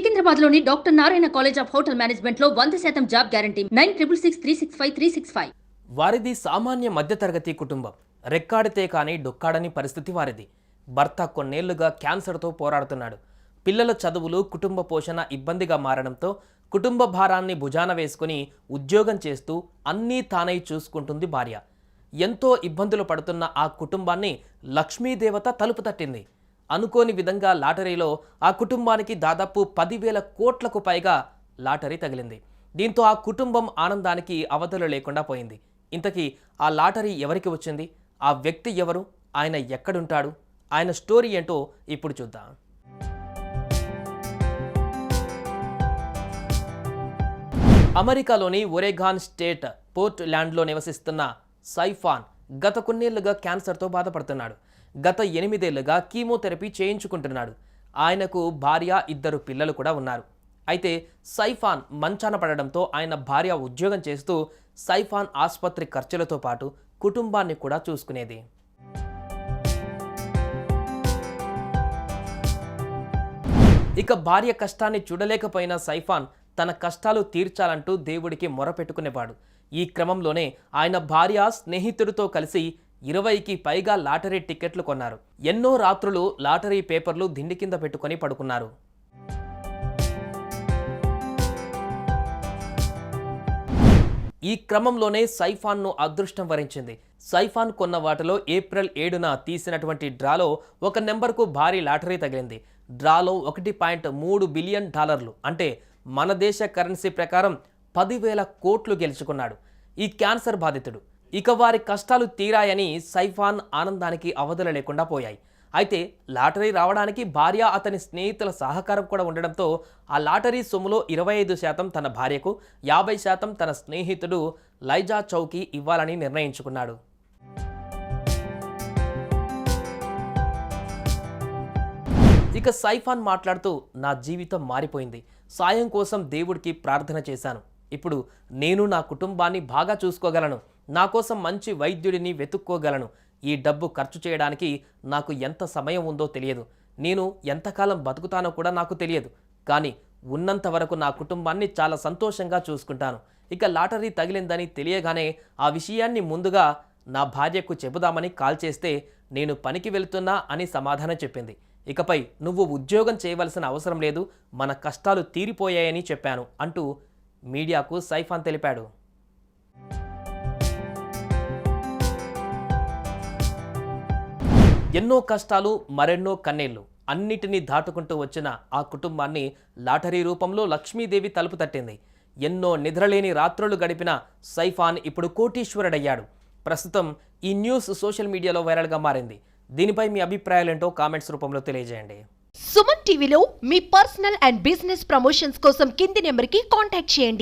సికింద్రాబాద్లోని doctor Narayana college of hotel మేనేజ్మెంట్లో 100% job guarantee 966365 వారిది సామాన్య మధ్యతరగతి కుటుంబం. రెక్కాడితే కానీ డొక్కాడని పరిస్థితి వారిది. భర్త కొన్నేళ్లుగా క్యాన్సర్తో పోరాడుతున్నాడు. పిల్లల చదువులు, కుటుంబ పోషణ ఇబ్బందిగా మారడంతో కుటుంబ భారాన్ని భుజాన వేసుకుని ఉద్యోగం చేస్తూ అన్నీ తానై చూసుకుంటుంది భార్య. ఎంతో ఇబ్బందులు పడుతున్న ఆ కుటుంబాన్ని లక్ష్మీదేవత తలుపు తట్టింది. అనుకోని విధంగా లాటరీలో ఆ కుటుంబానికి దాదాపు 10,000 కోట్లకు పైగా లాటరీ తగిలింది. దీంతో ఆ కుటుంబం ఆనందానికి అవధులు లేకుండా పోయింది. ఇంతకీ ఆ లాటరీ ఎవరికి వచ్చింది? ఆ వ్యక్తి ఎవరు? ఆయన ఎక్కడుంటాడు? ఆయన స్టోరీ ఏంటో ఇప్పుడు చూద్దాం. అమెరికాలోని ఒరెగాన్ స్టేట్ పోర్ట్ ల్యాండ్లో నివసిస్తున్న సైఫాన్ గత కొన్నేళ్లుగా క్యాన్సర్తో బాధపడుతున్నాడు. గత 8 ఏళ్లుగా కీమోథెరపీ చేయించుకుంటున్నాడు. ఆయనకు భార్య, 2 పిల్లలు కూడా ఉన్నారు. అయితే సైఫాన్ మంచాన పడడంతో ఆయన భార్య ఉద్యోగం చేస్తూ సైఫాన్ ఆసుపత్రి ఖర్చులతో పాటు కుటుంబాన్ని కూడా చూసుకునేది. ఇక భార్య కష్టాన్ని చూడలేకపోయిన సైఫాన్ తన కష్టాలు తీర్చాలంటూ దేవుడికి మొరపెట్టుకునేవాడు. ఈ క్రమంలోనే ఆయన భార్య స్నేహితుడితో కలిసి 20కి పైగా లాటరీ టికెట్లు కొన్నారు. ఎన్నో రాత్రులు లాటరీ పేపర్లు దిండి కింద పెట్టుకొని పడుకున్నారు. ఈ క్రమంలోనే సైఫాన్ను అదృష్టం వరించింది. సైఫాన్ కొన్న వాటిలో ఏప్రిల్ 7న తీసినటువంటి డ్రాలో ఒక నెంబర్కు భారీ లాటరీ తగిలింది. డ్రాలో $1.3 బిలియన్ అంటే మన దేశ కరెన్సీ ప్రకారం 10,000 కోట్లు గెలుచుకున్నాడు ఈ క్యాన్సర్ బాధితుడు. ఇక వారి కష్టాలు తీరాయని సైఫాన్ ఆనందానికి అవధులు లేకుండా పోయాయి. అయితే లాటరీ రావడానికి భార్య, అతని స్నేహితుల సహకారం కూడా ఉండడంతో ఆ లాటరీ సొమ్ములో 25% తన భార్యకు, 50% తన స్నేహితుడు లైజా చౌకి ఇవ్వాలని నిర్ణయించుకున్నాడు. ఇక సైఫాన్ మాట్లాడుతూ, నా జీవితం మారిపోయింది. సాయం కోసం దేవుడికి ప్రార్థన చేశాను. ఇప్పుడు నేను నా కుటుంబాన్ని బాగా చూసుకోగలను. నా కోసం మంచి వైద్యుడిని వెతుక్కోగలను. ఈ డబ్బు ఖర్చు చేయడానికి నాకు ఎంత సమయం ఉందో తెలియదు. నేను ఎంతకాలం బతుకుతానో కూడా నాకు తెలియదు. కానీ ఉన్నంత వరకు నా కుటుంబాన్ని చాలా సంతోషంగా చూసుకుంటాను. ఇక లాటరీ తగిలిందని తెలియగానే ఆ విషయాన్ని ముందుగా నా భార్యకు చెబుదామని కాల్ చేస్తే నేను పనికి వెళ్తున్నా అని సమాధానం చెప్పింది. ఇకపై నువ్వు ఉద్యోగం చేయవలసిన అవసరం లేదు, మన కష్టాలు తీరిపోయాయని చెప్పాను అంటూ మీడియాకు సైఫాన్ తెలిపాడు. ఎన్నో కష్టాలు, మరెన్నో కన్నీళ్లు అన్నిటినీ దాటుకుంటూ వచ్చిన ఆ కుటుంబాన్ని లాటరీ రూపంలో లక్ష్మీదేవి తలుపు తట్టింది. ఎన్నో నిద్రలేని రాత్రులు గడిపిన సైఫాన్ ఇప్పుడు కోటీశ్వరుడయ్యాడు. ప్రస్తుతం ఈ న్యూస్ సోషల్ మీడియాలో వైరల్గా మారింది. దీనిపై మీ అభిప్రాయాలేంటో కామెంట్స్ రూపంలో తెలియజేయండి. సుమన్ టీవీలో మీ పర్సనల్ అండ్ బిజినెస్ ప్రమోషన్స్ కోసం కింది నెంబర్కి కాంటాక్ట్ చేయండి.